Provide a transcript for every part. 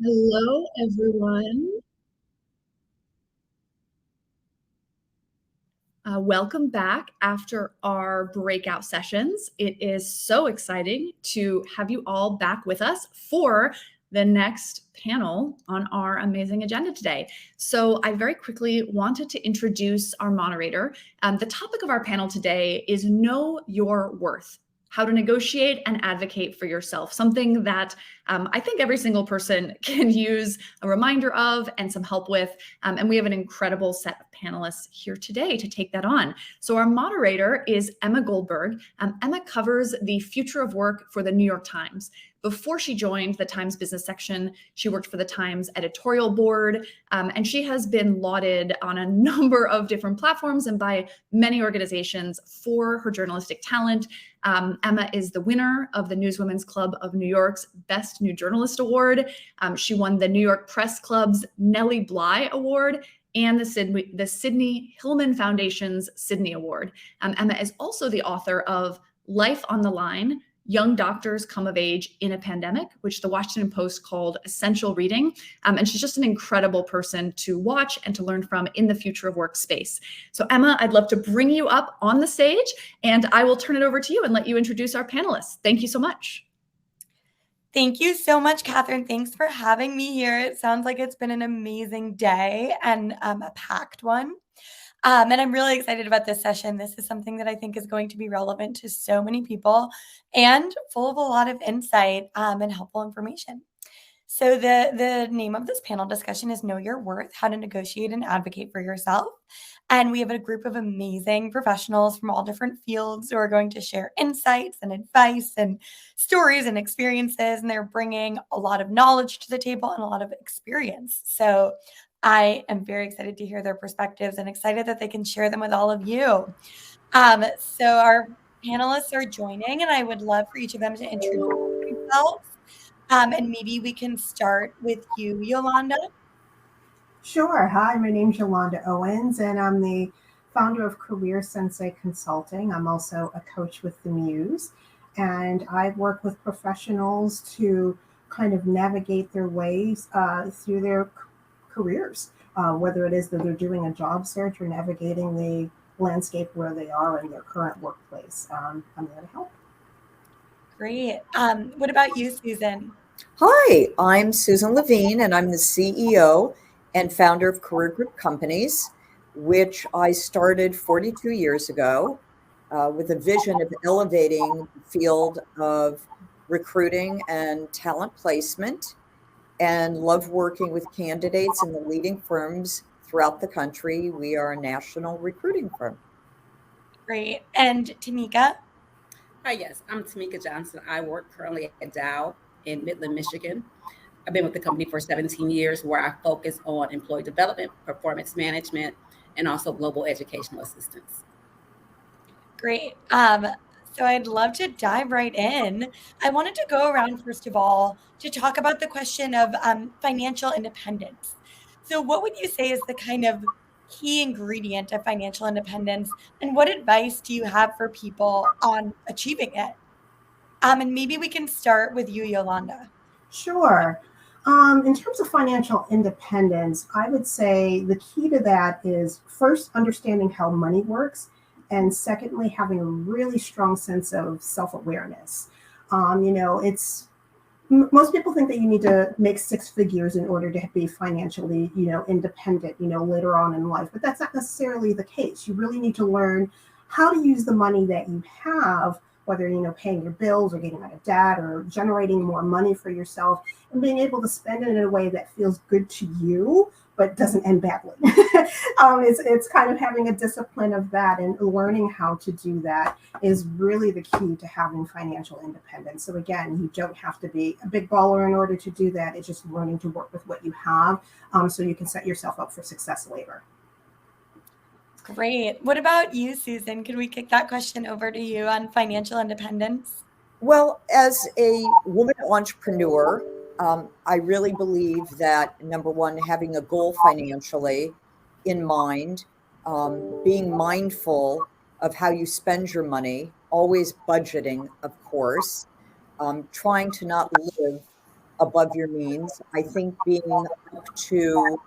Hello, everyone. Welcome back after our breakout sessions. It is so exciting to have you all back with us for the next panel on our amazing agenda today. So I very quickly wanted to introduce our moderator. The topic of our panel today is Know Your Worth. How to negotiate and advocate for yourself, something that I think every single person can use a reminder of and some help with. And we have an incredible set of panelists here today to take that on. So our moderator is Emma Goldberg. Emma covers the future of work for the New York Times. Before she joined the Times business section, she worked for the Times editorial board, and she has been lauded on a number of different platforms and by many organizations for her journalistic talent. Emma is the winner of the Newswomen's Club of New York's Best New Journalist Award. She won the New York Press Club's Nellie Bly Award and the Sidney Hillman Foundation's Sidney Award. Emma is also the author of Life on the Line, Young Doctors Come of Age in a Pandemic, which the Washington Post called essential reading. And she's just an incredible person to watch and to learn from in the future of work space. So Emma, I'd love to bring you up on the stage, and I will turn it over to you and let you introduce our panelists. Thank you so much. Thank you so much, Catherine. Thanks for having me here. It sounds like it's been an amazing day and a packed one. And I'm really excited about this session. This is something that I think is going to be relevant to so many people and full of a lot of insight and helpful information. So the name of this panel discussion is Know Your Worth, How to Negotiate and Advocate for Yourself. And we have a group of amazing professionals from all different fields who are going to share insights and advice and stories and experiences. And they're bringing a lot of knowledge to the table and a lot of experience. So I am very excited to hear their perspectives and excited that they can share them with all of you. So our panelists are joining, and I would love for each of them to introduce themselves. And maybe we can start with you, Yolanda. Sure. Hi, my name's Yolanda Owens, and I'm the founder of CareerSensei Consulting. I'm also a coach with the Muse, and I work with professionals to kind of navigate their ways through their careers, whether it is that they're doing a job search or navigating the landscape where they are in their current workplace. I'm there to help. Great. What about you, Susan? Hi, I'm Susan Levine, and I'm the CEO and founder of Career Group Companies, which I started 42 years ago with a vision of elevating the field of recruiting and talent placement, and love working with candidates in the leading firms throughout the country. We are a national recruiting firm. Great. And Tameka? Hi, yes, I'm Tameka Johnson. I work currently at Dow in Midland, Michigan. I've been with the company for 17 years, where I focus on employee development, performance management, and also global educational assistance. Great. So I'd love to dive right in. I wanted to go around, first of all, to talk about the question of financial independence. So what would you say is the kind of key ingredient of financial independence, and what advice do you have for people on achieving it? And maybe we can start with you, Yolanda. Sure. In terms of financial independence, I would say the key to that is first understanding how money works, and secondly, having a really strong sense of self-awareness. It's most people think that you need to make six figures in order to be financially, independent, later on in life, but that's not necessarily the case. You really need to learn how to use the money that you have, whether, paying your bills or getting out of debt or generating more money for yourself, and being able to spend it in a way that feels good to you, but doesn't end badly. It's kind of having a discipline of that, and learning how to do that is really the key to having financial independence. So again, you don't have to be a big baller in order to do that. It's just learning to work with what you have, so you can set yourself up for success later. Great. What about you, Susan? Could we kick that question over to you on financial independence? Well, as a woman entrepreneur, I really believe that, number one, having a goal financially in mind, being mindful of how you spend your money, always budgeting, of course, trying to not live above your means. I think being up to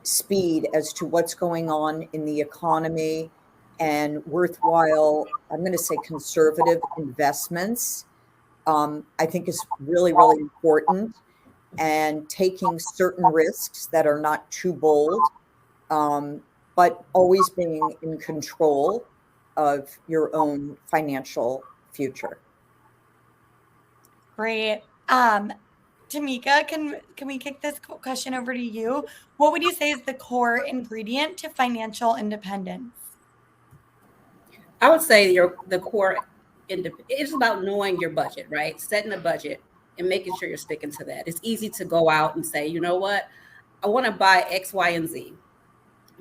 speed as to what's going on in the economy and worthwhile, I'm going to say conservative investments, I think is really, really important. And taking certain risks that are not too bold, but always being in control of your own financial future. Great. Tameka, can we kick this question over to you? What would you say is the core ingredient to financial independence? I would say the core it's about knowing your budget, right? Setting a budget and making sure you're sticking to that. It's easy to go out and say, you know what, I want to buy X, Y, and Z,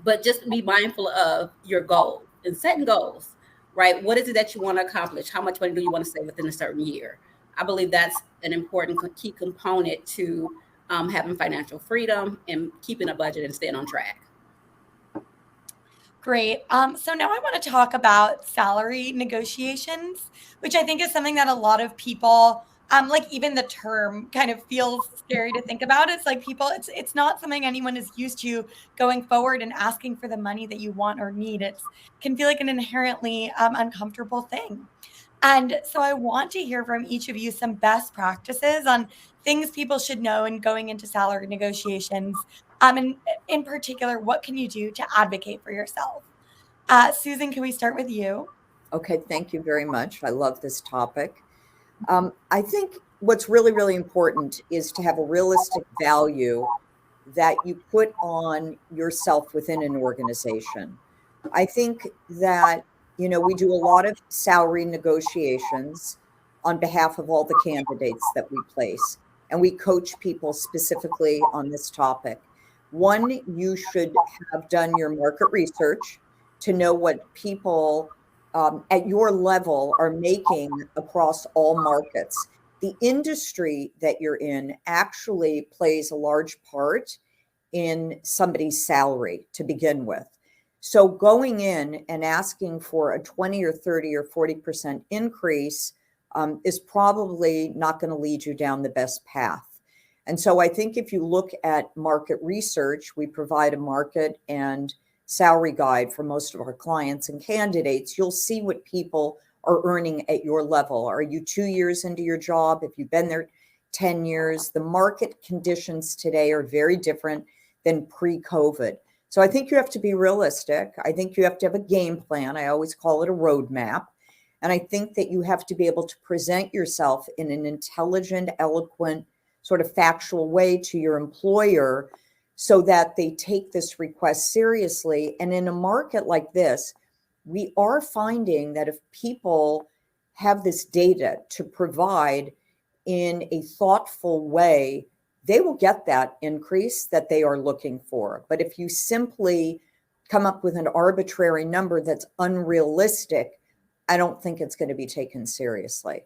but just be mindful of your goal and setting goals, right? What is it that you want to accomplish? How much money do you want to save within a certain year? I believe that's an important key component to having financial freedom and keeping a budget and staying on track. Great. So now I want to talk about salary negotiations, which I think is something that a lot of people, like even the term kind of feels scary to think about. It's like it's not something anyone is used to going forward and asking for the money that you want or need. It can feel like an inherently uncomfortable thing. And so I want to hear from each of you some best practices on things people should know in going into salary negotiations. And in particular, what can you do to advocate for yourself? Susan, can we start with you? Okay, thank you very much. I love this topic. I think what's really, really important is to have a realistic value that you put on yourself within an organization. I think that, we do a lot of salary negotiations on behalf of all the candidates that we place, and we coach people specifically on this topic. One, you should have done your market research to know what people at your level are making across all markets. The industry that you're in actually plays a large part in somebody's salary to begin with. So going in and asking for a 20 or 30 or 40% increase is probably not going to lead you down the best path. And so I think if you look at market research, we provide a market and salary guide for most of our clients and candidates. You'll see what people are earning at your level. Are you 2 years into your job? If you've been there 10 years, the market conditions today are very different than pre-COVID. So I think you have to be realistic. I think you have to have a game plan. I always call it a roadmap. And I think that you have to be able to present yourself in an intelligent, eloquent, sort of factual way to your employer so that they take this request seriously. And in a market like this, we are finding that if people have this data to provide in a thoughtful way, they will get that increase that they are looking for. But if you simply come up with an arbitrary number that's unrealistic, I don't think it's going to be taken seriously.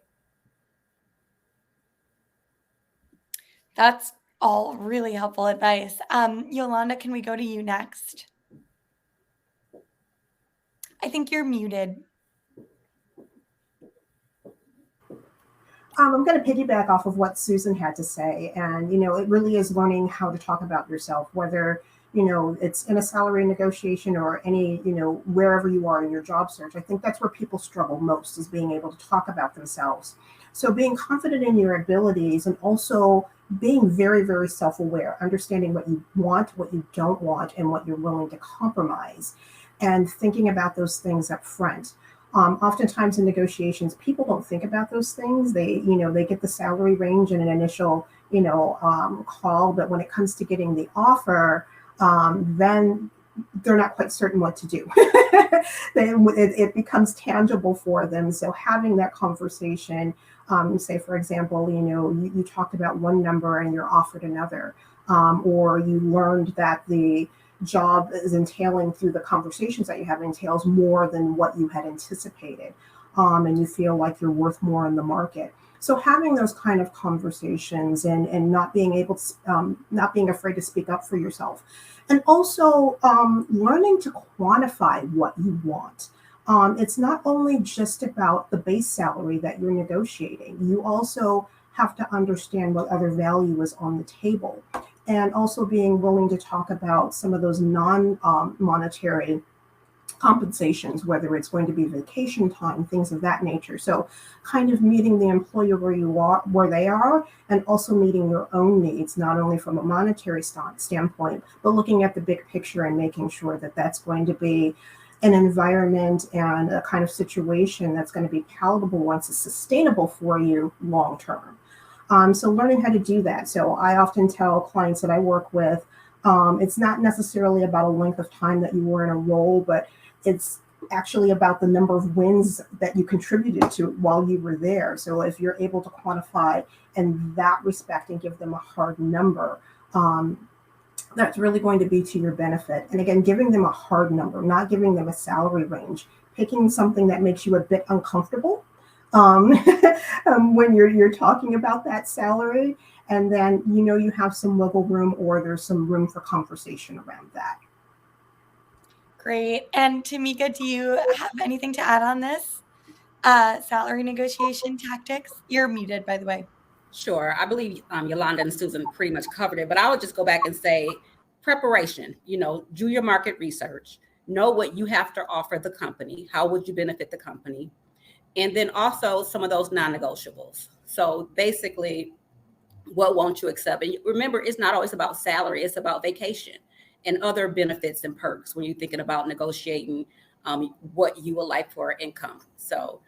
That's all really helpful advice. Yolanda, can we go to you next? I think you're muted. I'm going to piggyback off of what Susan had to say. And, it really is learning how to talk about yourself, whether, it's in a salary negotiation or any, wherever you are in your job search. I think that's where people struggle most, is being able to talk about themselves. So being confident in your abilities and also being very, very self-aware, understanding what you want, what you don't want, and what you're willing to compromise, and thinking about those things up front. Oftentimes in negotiations, people don't think about those things. They get the salary range in an initial, call, but when it comes to getting the offer, then they're not quite certain what to do. It becomes tangible for them. So having that conversation, say, for example, you talked about one number and you're offered another, or you learned that the job is entailing through the conversations that you have entails more than what you had anticipated, and you feel like you're worth more in the market. So having those kind of conversations and not being able to, not being afraid to speak up for yourself, and also learning to quantify what you want. It's not only just about the base salary that you're negotiating. You also have to understand what other value is on the table. And also being willing to talk about some of those non-monetary compensations, whether it's going to be vacation time, things of that nature. So kind of meeting the employer where they are, and also meeting your own needs, not only from a monetary standpoint, but looking at the big picture and making sure that that's going to be an environment and a kind of situation that's going to be palatable once it's sustainable for you long term. So learning how to do that. So I often tell clients that I work with, it's not necessarily about a length of time that you were in a role, but it's actually about the number of wins that you contributed to while you were there. So if you're able to quantify in that respect and give them a hard number, that's really going to be to your benefit. And again, giving them a hard number, not giving them a salary range, picking something that makes you a bit uncomfortable when you're talking about that salary. And then, you have some wiggle room, or there's some room for conversation around that. Great. And Tameka, do you have anything to add on this? Salary negotiation tactics? You're muted, by the way. Sure. I believe Yolanda and Susan pretty much covered it, but I would just go back and say preparation, do your market research, know what you have to offer the company, how would you benefit the company, and then also some of those non-negotiables. So basically, what won't you accept? And remember, it's not always about salary, it's about vacation and other benefits and perks when you're thinking about negotiating what you would like for income. So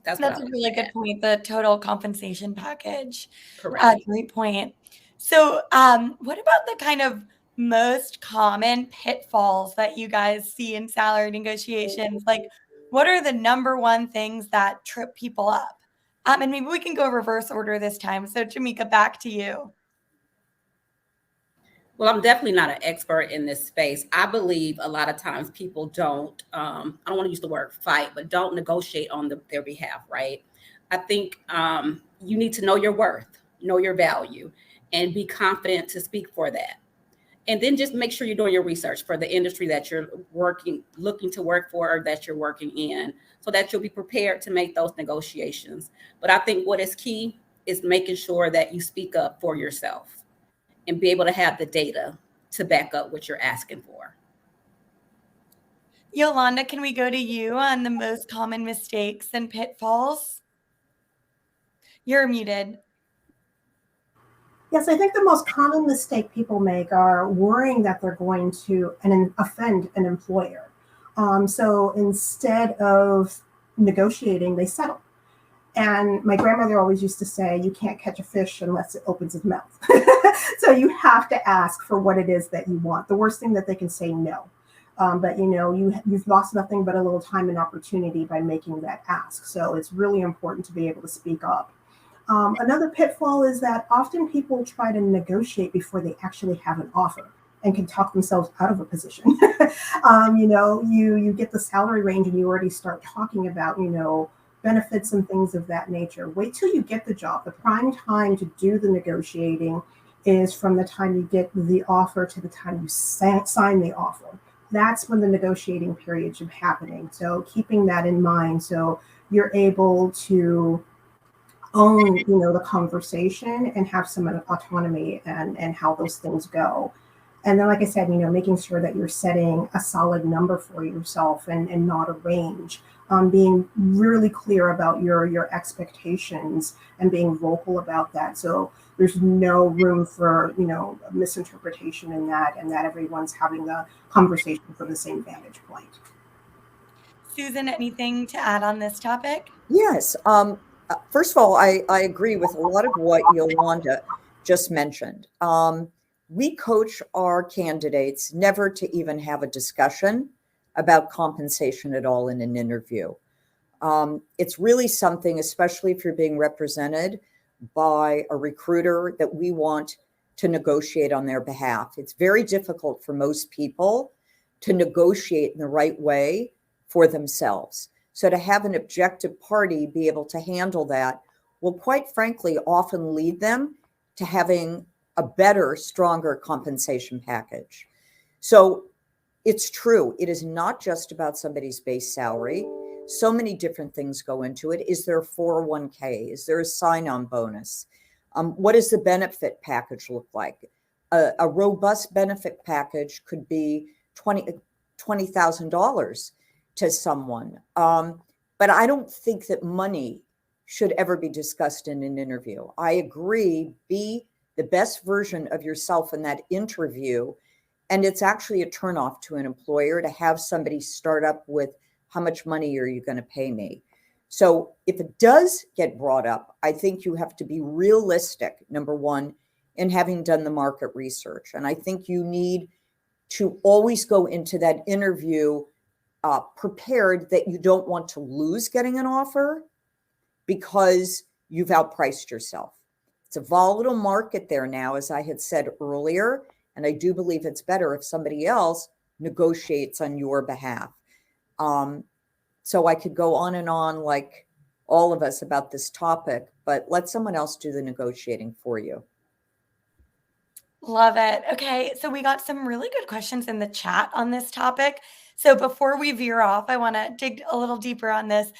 that's a really good point. The total compensation package. Correct. Great point. So what about the kind of most common pitfalls that you guys see in salary negotiations? Like, what are the number one things that trip people up? And maybe we can go reverse order this time. So Tameka, back to you. Well, I'm definitely not an expert in this space. I believe a lot of times people don't, I don't want to use the word fight, but don't negotiate on their behalf, right? I think you need to know your worth, know your value, and be confident to speak for that. And then just make sure you're doing your research for the industry that you're looking to work for, or that you're working in, so that you'll be prepared to make those negotiations. But I think what is key is making sure that you speak up for yourself and be able to have the data to back up what you're asking for. Yolanda, can we go to you on the most common mistakes and pitfalls? You're muted. Yes, I think the most common mistake people make are worrying that they're going to offend an employer. So instead of negotiating, they settle. And my grandmother always used to say, you can't catch a fish unless it opens its mouth. So you have to ask for what it is that you want. The worst thing that they can say, no. But you've lost nothing but a little time and opportunity by making that ask. So it's really important to be able to speak up. Another pitfall is that often people try to negotiate before they actually have an offer and can talk themselves out of a position. You get the salary range and you already start talking about, benefits and things of that nature. Wait till you get the job. The prime time to do the negotiating is from the time you get the offer to the time you sign the offer. That's when the negotiating period should be happening. So keeping that in mind, so you're able to own, the conversation and have some autonomy and how those things go. And then, like I said, making sure that you're setting a solid number for yourself and not a range. Being really clear about your expectations and being vocal about that. So there's no room for, misinterpretation in that, and that everyone's having the conversation from the same vantage point. Susan, anything to add on this topic? Yes. First of all, I agree with a lot of what Yolanda just mentioned. We coach our candidates never to even have a discussion about compensation at all in an interview. It's really something, especially if you're being represented by a recruiter, that we want to negotiate on their behalf. It's very difficult for most people to negotiate in the right way for themselves. So to have an objective party be able to handle that will, quite frankly, often lead them to having a better, stronger compensation package. So it's true. It is not just about somebody's base salary. So many different things go into it. Is there a 401k? Is there a sign-on bonus? What does the benefit package look like? A robust benefit package could be $20,000 to someone. But I don't think that money should ever be discussed in an interview. I agree, be the best version of yourself in that interview. And it's actually a turnoff to an employer to have somebody start up with, how much money are you going to pay me? So if it does get brought up, I think you have to be realistic, number one, in having done the market research. And I think you need to always go into that interview prepared that you don't want to lose getting an offer because you've outpriced yourself. It's a volatile market there now, as I had said earlier, and I do believe it's better if somebody else negotiates on your behalf. So I could go on and on like all of us about this topic, but let someone else do the negotiating for you. Love it. Okay, so we got some really good questions in the chat on this topic. So before we veer off, I want to dig a little deeper on this.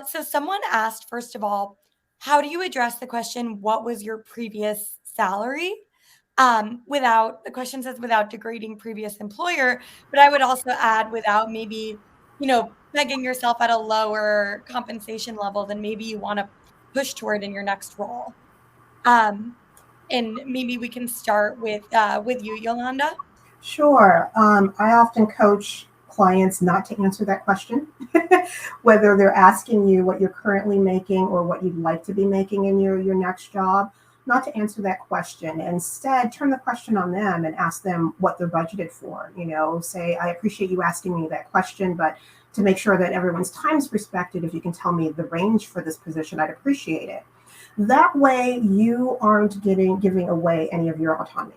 So someone asked, first of all, how do you address the question, what was your previous salary? The question says without degrading previous employer, but I would also add without maybe, pegging yourself at a lower compensation level than maybe you want to push toward in your next role. And maybe we can start with you, Yolanda. Sure. I often coach clients not to answer that question, whether they're asking you what you're currently making or what you'd like to be making in your next job, not to answer that question. Instead, turn the question on them and ask them what they're budgeted for. Say, I appreciate you asking me that question, but to make sure that everyone's time is respected, if you can tell me the range for this position, I'd appreciate it. That way, you aren't giving away any of your autonomy.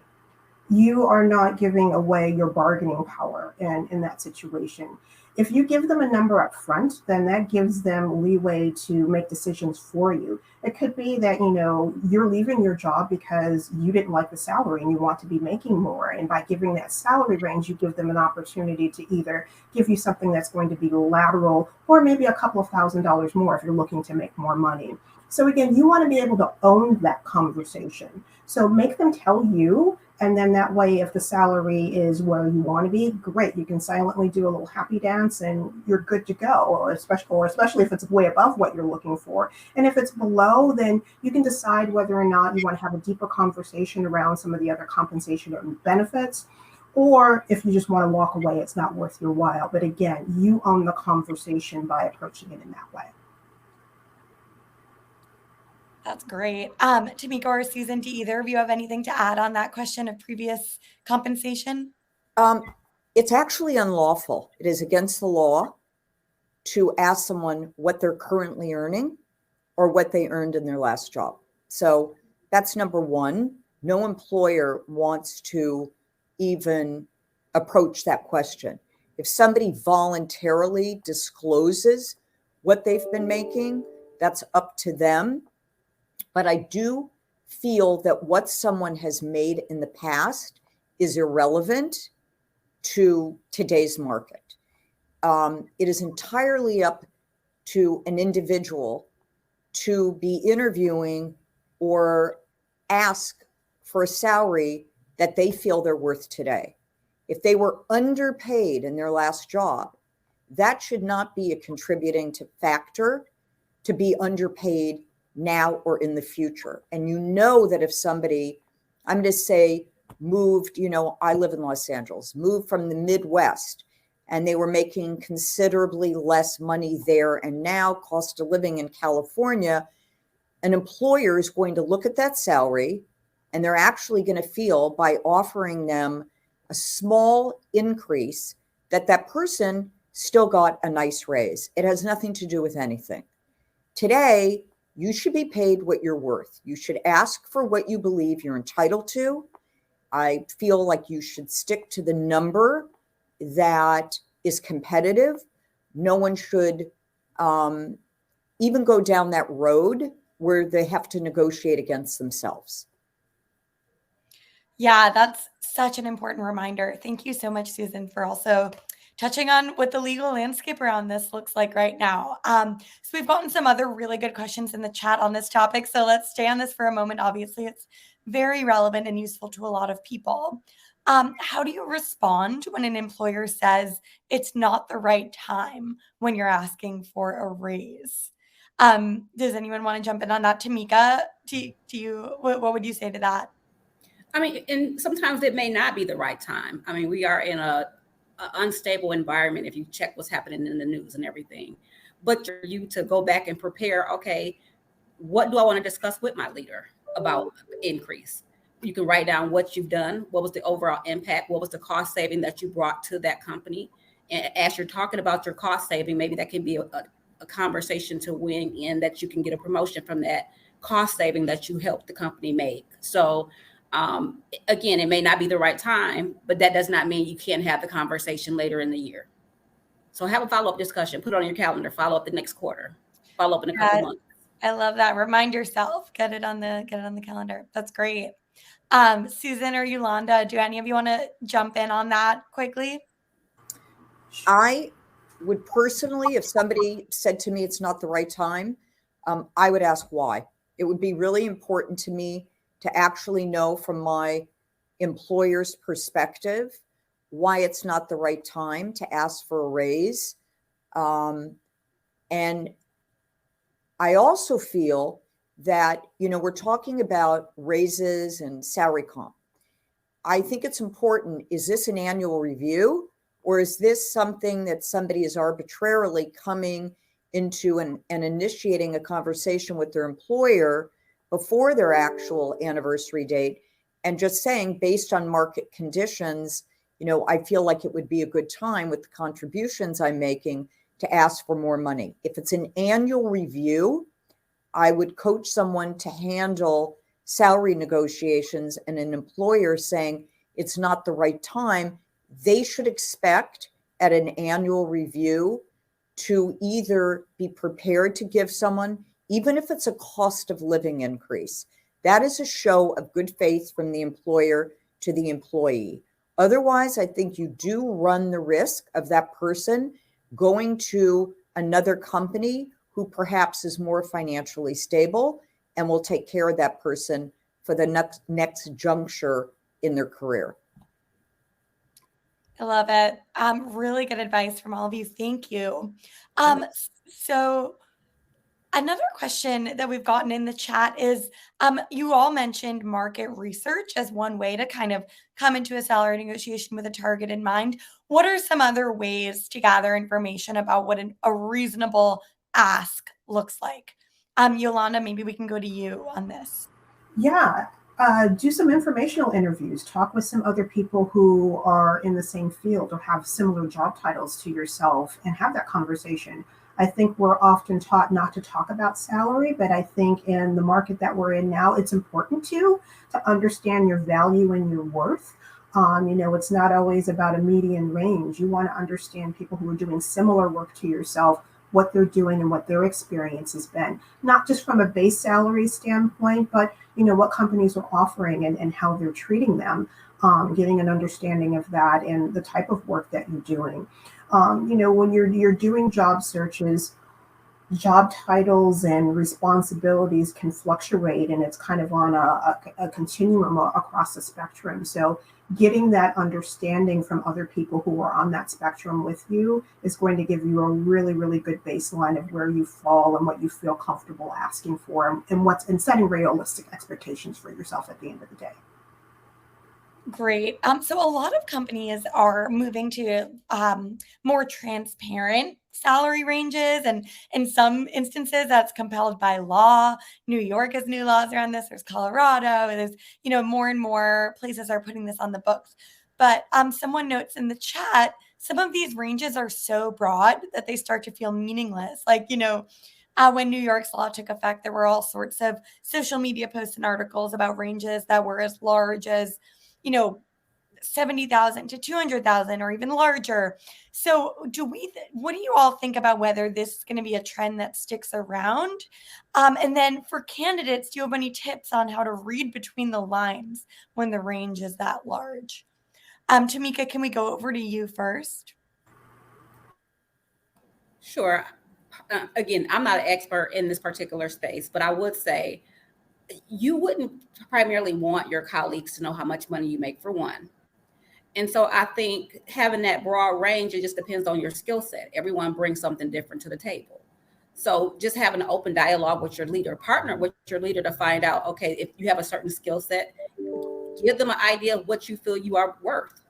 You are not giving away your bargaining power in that situation. If you give them a number up front, then that gives them leeway to make decisions for you. It could be that, you're leaving your job because you didn't like the salary and you want to be making more. And by giving that salary range, you give them an opportunity to either give you something that's going to be lateral or maybe a couple of $1,000s more if you're looking to make more money. So again, you want to be able to own that conversation. So make them tell you, and then that way, if the salary is where you want to be, great. You can silently do a little happy dance and you're good to go, or especially if it's way above what you're looking for. And if it's below, then you can decide whether or not you want to have a deeper conversation around some of the other compensation or benefits, or if you just want to walk away, it's not worth your while. But again, you own the conversation by approaching it in that way. That's great. Tameka or Susan, do either of you have anything to add on that question of previous compensation? It's actually unlawful. It is against the law to ask someone what they're currently earning or what they earned in their last job. So that's number one. No employer wants to even approach that question. If somebody voluntarily discloses what they've been making, that's up to them. But I do feel that what someone has made in the past is irrelevant to today's market. It is entirely up to an individual to be interviewing or ask for a salary that they feel they're worth today. If they were underpaid in their last job, that should not be a contributing factor to be underpaid now or in the future. And that if somebody, I'm going to say, moved, I live in Los Angeles, moved from the Midwest, and they were making considerably less money there, and now cost of living in California, an employer is going to look at that salary, and they're actually going to feel, by offering them a small increase, that person still got a nice raise. It has nothing to do with anything. Today, you should be paid what you're worth. You should ask for what you believe you're entitled to. I feel like you should stick to the number that is competitive. No one should even go down that road where they have to negotiate against themselves. Yeah, that's such an important reminder. Thank you so much, Susan, for also touching on what the legal landscape around this looks like right now. So we've gotten some other really good questions in the chat on this topic. So let's stay on this for a moment. Obviously, it's very relevant and useful to a lot of people. How do you respond when an employer says it's not the right time when you're asking for a raise? Does anyone want to jump in on that? Tameka, what would you say to that? I mean, and sometimes it may not be the right time. I mean, we are in a unstable environment if you check what's happening in the news and everything. But for you to go back and prepare, okay, what do I want to discuss with my leader about increase? You can write down what you've done, what was the overall impact, what was the cost saving that you brought to that company. And as you're talking about your cost saving, maybe that can be a conversation to win in that you can get a promotion from that cost saving that you helped the company make. So again, it may not be the right time, but that does not mean you can't have the conversation later in the year. So have a follow-up discussion, put it on your calendar, follow up the next quarter, follow up in a couple months. I love that. Remind yourself, get it on the calendar. That's great. Susan or Yolanda, do any of you want to jump in on that quickly? I would personally, if somebody said to me it's not the right time, I would ask why. It would be really important to me to actually know from my employer's perspective why it's not the right time to ask for a raise. And I also feel that, we're talking about raises and salary comp. I think it's important. Is this an annual review, or is this something that somebody is arbitrarily coming into and initiating a conversation with their employer before their actual anniversary date and just saying, based on market conditions, I feel like it would be a good time with the contributions I'm making to ask for more money. If it's an annual review, I would coach someone to handle salary negotiations, and an employer saying it's not the right time. They should expect at an annual review to either be prepared to give someone, even if it's a cost of living increase. That is a show of good faith from the employer to the employee. Otherwise, I think you do run the risk of that person going to another company who perhaps is more financially stable and will take care of that person for the next juncture in their career. I love it. Really good advice from all of you. Thank you. So another question that we've gotten in the chat is, you all mentioned market research as one way to kind of come into a salary negotiation with a target in mind. What are some other ways to gather information about what a reasonable ask looks like? Yolanda, maybe we can go to you on this. Yeah, do some informational interviews. Talk with some other people who are in the same field or have similar job titles to yourself and have that conversation. I think we're often taught not to talk about salary, but I think in the market that we're in now, it's important to understand your value and your worth. It's not always about a median range. You want to understand people who are doing similar work to yourself, what they're doing and what their experience has been, not just from a base salary standpoint, but what companies are offering and how they're treating them, getting an understanding of that and the type of work that you're doing. When you're doing job searches, job titles and responsibilities can fluctuate, and it's kind of on a continuum across the spectrum. So getting that understanding from other people who are on that spectrum with you is going to give you a really, really good baseline of where you fall and what you feel comfortable asking for, and setting realistic expectations for yourself at the end of the day. Great. So a lot of companies are moving to more transparent salary ranges, and in some instances that's compelled by law. New York has new laws around this. There's Colorado. There's, more and more places are putting this on the books. But someone notes in the chat, some of these ranges are so broad that they start to feel meaningless. Like, when New York's law took effect, there were all sorts of social media posts and articles about ranges that were as large as 70,000 to 200,000 or even larger. So what do you all think about whether this is going to be a trend that sticks around? And then for candidates, do you have any tips on how to read between the lines when the range is that large? Tameka, can we go over to you first? Sure. Again, I'm not an expert in this particular space, but I would say you wouldn't primarily want your colleagues to know how much money you make, for one. And so I think having that broad range, it just depends on your skill set. Everyone brings something different to the table. So just having an open dialogue with your leader, partner with your leader to find out, okay, if you have a certain skill set, give them an idea of what you feel you are worth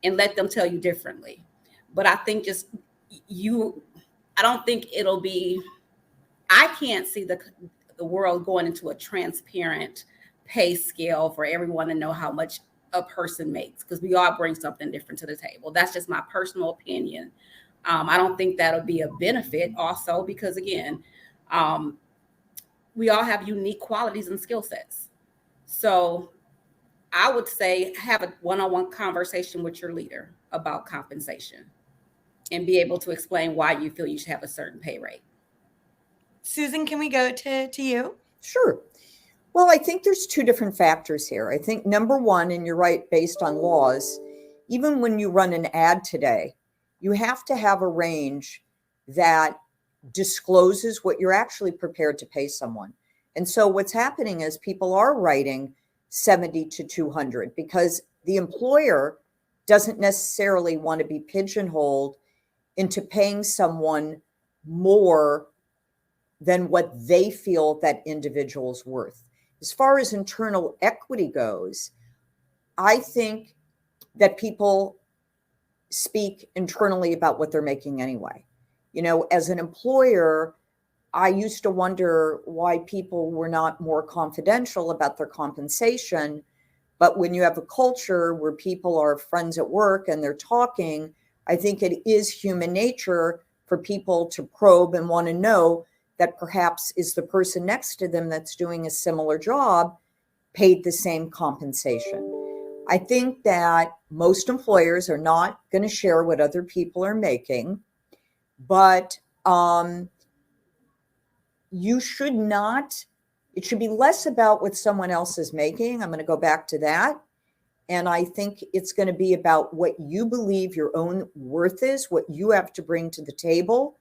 and let them tell you differently. But I think I don't think it'll be, I can't see the world going into a transparent pay scale for everyone to know how much a person makes, because we all bring something different to the table. That's just my personal opinion. I don't think that'll be a benefit also, because again, we all have unique qualities and skill sets. So I would say have a one-on-one conversation with your leader about compensation and be able to explain why you feel you should have a certain pay rate. Susan, can we go to you? Sure. Well, I think there's two different factors here. I think number one, and you're right, based on laws, even when you run an ad today, you have to have a range that discloses what you're actually prepared to pay someone. And so what's happening is people are writing 70 to 200 because the employer doesn't necessarily want to be pigeonholed into paying someone more than what they feel that individual's worth. As far as internal equity goes, I think that people speak internally about what they're making anyway. You know, as an employer, I used to wonder why people were not more confidential about their compensation. But when you have a culture where people are friends at work and they're talking, I think it is human nature for people to probe and want to know that perhaps is the person next to them that's doing a similar job paid the same compensation. I think that most employers are not going to share what other people are making, but you should not, it should be less about what someone else is making. I'm going to go back to that. And I think it's going to be about what you believe your own worth is, what you have to bring to the table.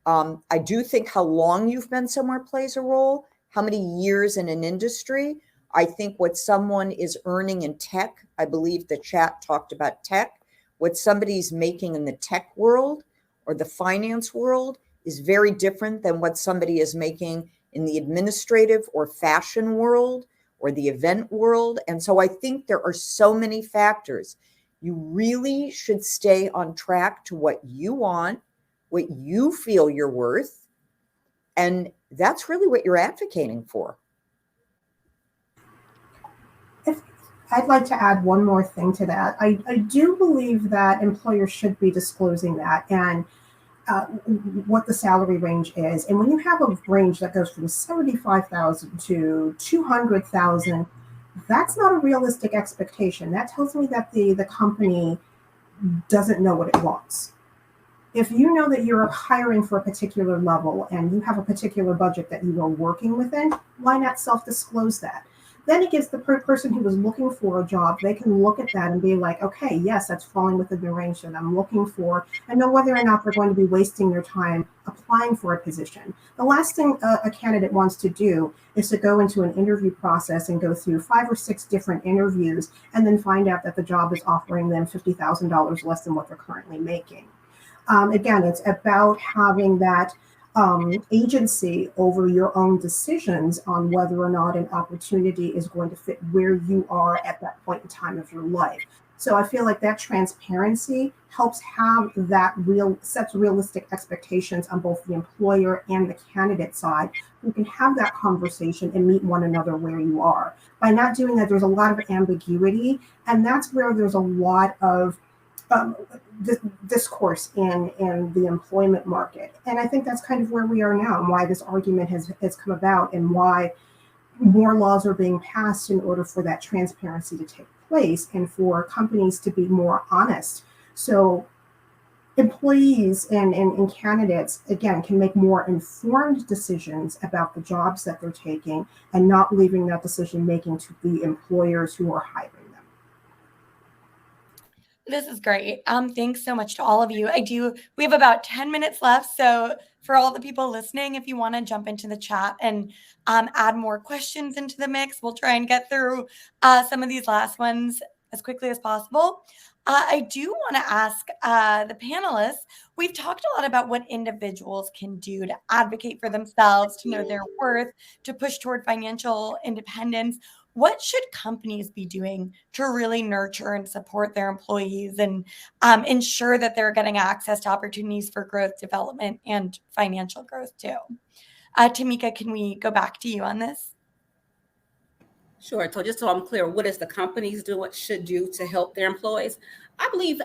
I do think how long you've been somewhere plays a role, how many years in an industry. I think what someone is earning in tech, I believe the chat talked about tech, what somebody's making in the tech world or the finance world is very different than what somebody is making in the administrative or fashion world or the event world. And so I think there are so many factors. You really should stay on track to what you want, what you feel you're worth, and that's really what you're advocating for. I'd like to add one more thing to that. I do believe that employers should be disclosing that and what the salary range is. And when you have a range that goes from 75,000 to 200,000, that's not a realistic expectation. That tells me that the company doesn't know what it wants. If you know that you're hiring for a particular level and you have a particular budget that you are working within, why not self-disclose that? Then it gives the person who is looking for a job, they can look at that and be like, okay, yes, that's falling within the range that I'm looking for, and know whether or not they're going to be wasting their time applying for a position. The last thing a candidate wants to do is to go into an interview process and go through 5 or 6 different interviews and then find out that the job is offering them $50,000 less than what they're currently making. Again, it's about having that agency over your own decisions on whether or not an opportunity is going to fit where you are at that point in time of your life. So I feel like that transparency helps have that sets realistic expectations on both the employer and the candidate side. You can have that conversation and meet one another where you are. By not doing that, there's a lot of ambiguity, and that's where there's a lot of discourse in the employment market. And I think that's kind of where we are now and why this argument has come about and why more laws are being passed in order for that transparency to take place and for companies to be more honest. So employees and candidates, again, can make more informed decisions about the jobs that they're taking and not leaving that decision making to the employers who are hiring. This is great. Thanks so much to all of you. We have about 10 minutes left. So for all the people listening, if you want to jump into the chat and add more questions into the mix, we'll try and get through some of these last ones as quickly as possible. I do want to ask the panelists, we've talked a lot about what individuals can do to advocate for themselves, to know their worth, to push toward financial independence. What should companies be doing to really nurture and support their employees and ensure that they're getting access to opportunities for growth, development, and financial growth too? Tameka, can we go back to you on this? Sure. So just so I'm clear, what is the companies should do to help their employees? I believe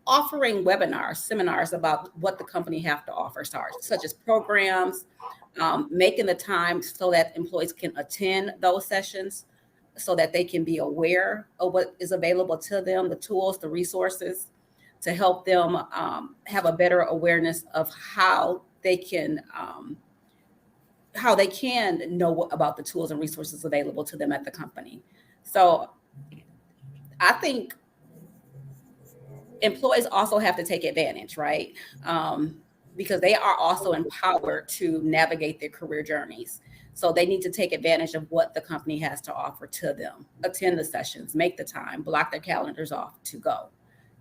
offering webinars, seminars about what the company have to offer, such as programs, making the time so that employees can attend those sessions, so that they can be aware of what is available to them, the tools, the resources, to help them have a better awareness of how they can know about the tools and resources available to them at the company. So I think employees also have to take advantage, right? Because they are also empowered to navigate their career journeys. So they need to take advantage of what the company has to offer to them, attend the sessions, make the time, block their calendars off to go,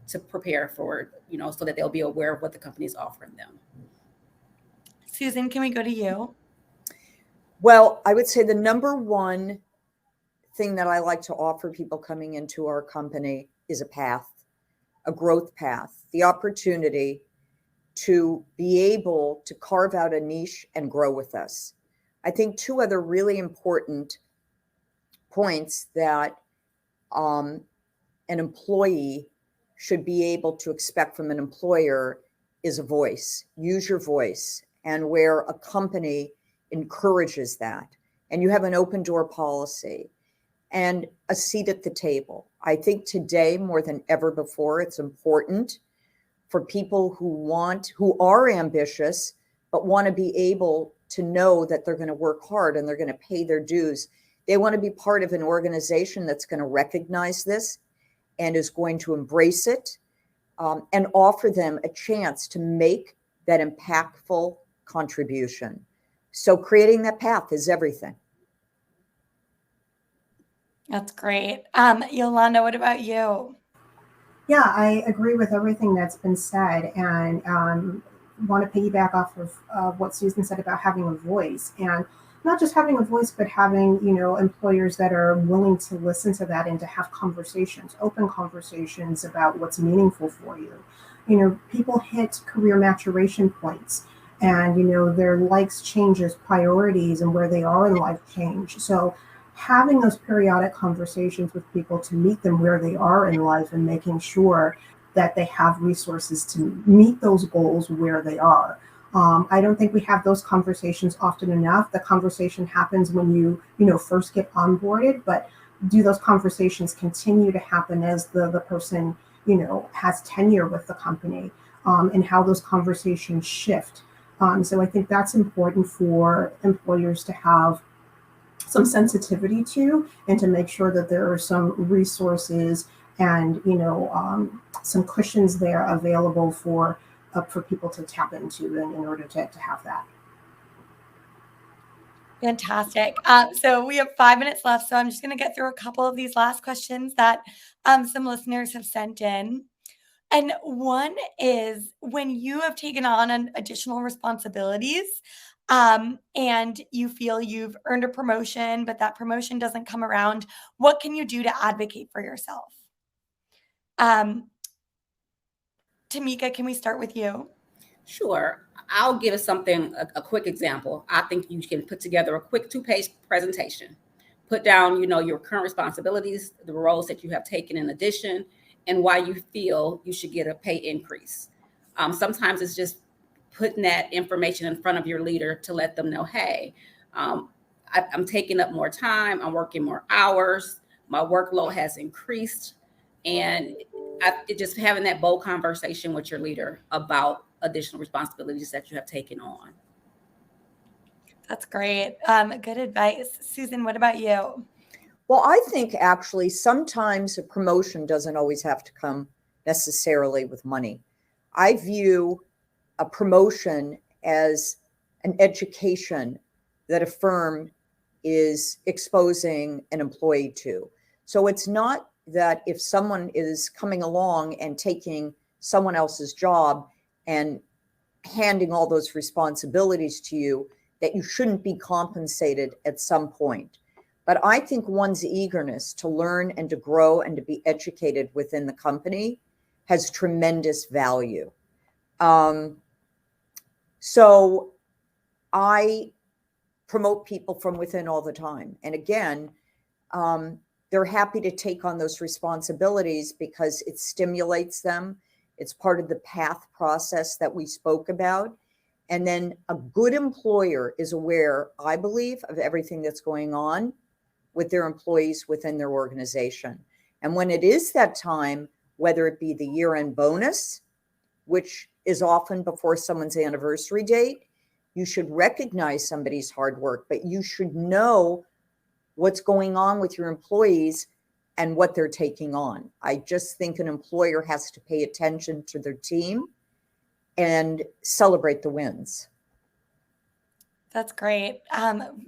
to prepare for, so that they'll be aware of what the company is offering them. Susan, can we go to you? Well, I would say the number one thing that I like to offer people coming into our company is a path, a growth path, the opportunity to be able to carve out a niche and grow with us. I think two other really important points that an employee should be able to expect from an employer is a voice. Use your voice. And where a company encourages that, and you have an open door policy and a seat at the table. I think today more than ever before, it's important for people who are ambitious, but want to be able to know that they're going to work hard and they're going to pay their dues. They want to be part of an organization that's going to recognize this and is going to embrace it and offer them a chance to make that impactful contribution. So creating that path is everything. That's great. Yolanda, what about you? Yeah, I agree with everything that's been said, and want to piggyback off of what Susan said about having a voice, and not just having a voice, but having, employers that are willing to listen to that and to have conversations, open conversations about what's meaningful for you. People hit career maturation points, and, their likes changes, priorities, and where they are in life change. So having those periodic conversations with people to meet them where they are in life and making sure that they have resources to meet those goals where they are. I don't think we have those conversations often enough. The conversation happens when you first get onboarded, but do those conversations continue to happen as the person, has tenure with the company, and how those conversations shift. So I think that's important for employers to have some sensitivity to, and to make sure that there are some resources and some cushions there available for people to tap into in order to have that. Fantastic. So we have 5 minutes left, so I'm just going to get through a couple of these last questions that some listeners have sent in. And one is, when you have taken on additional responsibilities and you feel you've earned a promotion, but that promotion doesn't come around, what can you do to advocate for yourself? Tameka, can we start with you? Sure. I'll give us a quick example. I think you can put together a quick 2-page presentation. Put down, your current responsibilities, the roles that you have taken in addition, and why you feel you should get a pay increase. Sometimes it's just putting that information in front of your leader to let them know, hey, I'm taking up more time, I'm working more hours, my workload has increased, and just having that bold conversation with your leader about additional responsibilities that you have taken on. That's great. Good advice. Susan, what about you? Well, I think actually sometimes a promotion doesn't always have to come necessarily with money. I view a promotion as an education that a firm is exposing an employee to. So it's not that if someone is coming along and taking someone else's job and handing all those responsibilities to you, that you shouldn't be compensated at some point. But I think one's eagerness to learn and to grow and to be educated within the company has tremendous value. So I promote people from within all the time. And again, they're happy to take on those responsibilities because it stimulates them. It's part of the path process that we spoke about. And then a good employer is aware, I believe, of everything that's going on with their employees within their organization. And when it is that time, whether it be the year-end bonus, which is often before someone's anniversary date, you should recognize somebody's hard work, but you should know what's going on with your employees and what they're taking on. I just think an employer has to pay attention to their team and celebrate the wins. That's great.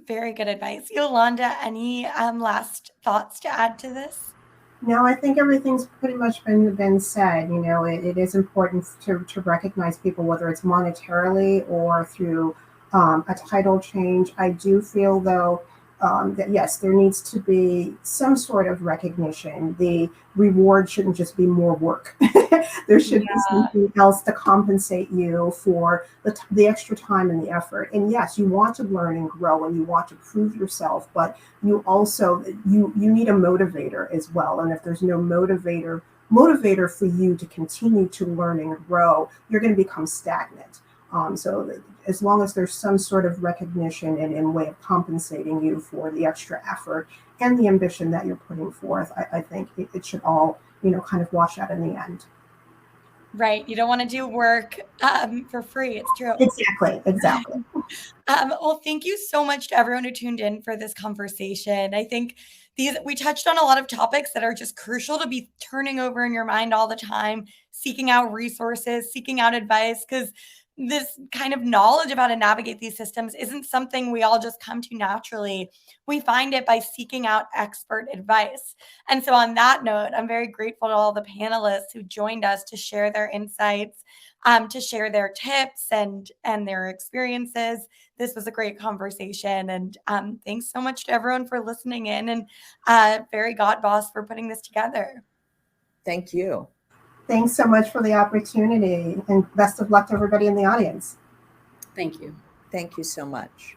Very good advice. Yolanda, any last thoughts to add to this? No, I think everything's pretty much been said. You know, it is important to recognize people, whether it's monetarily or through a title change. I do feel, though, that yes, there needs to be some sort of recognition. The reward shouldn't just be more work. There should be something else to compensate you for the extra time and the effort. And yes, you want to learn and grow and you want to prove yourself, but you also, you need a motivator as well. And if there's no motivator for you to continue to learn and grow, you're going to become stagnant. So as long as there's some sort of recognition and way of compensating you for the extra effort and the ambition that you're putting forth, I think it should all, kind of wash out in the end. Right. You don't want to do work for free. It's true. Exactly. Well, thank you so much to everyone who tuned in for this conversation. I think we touched on a lot of topics that are just crucial to be turning over in your mind all the time, seeking out resources, seeking out advice, because this kind of knowledge of how to navigate these systems isn't something we all just come to naturally. We find it by seeking out expert advice. And so on that note, I'm very grateful to all the panelists who joined us to share their insights, to share their tips and their experiences. This was a great conversation. And thanks so much to everyone for listening in, and Fairygodboss for putting this together. Thank you. Thanks so much for the opportunity, and best of luck to everybody in the audience. Thank you. Thank you so much.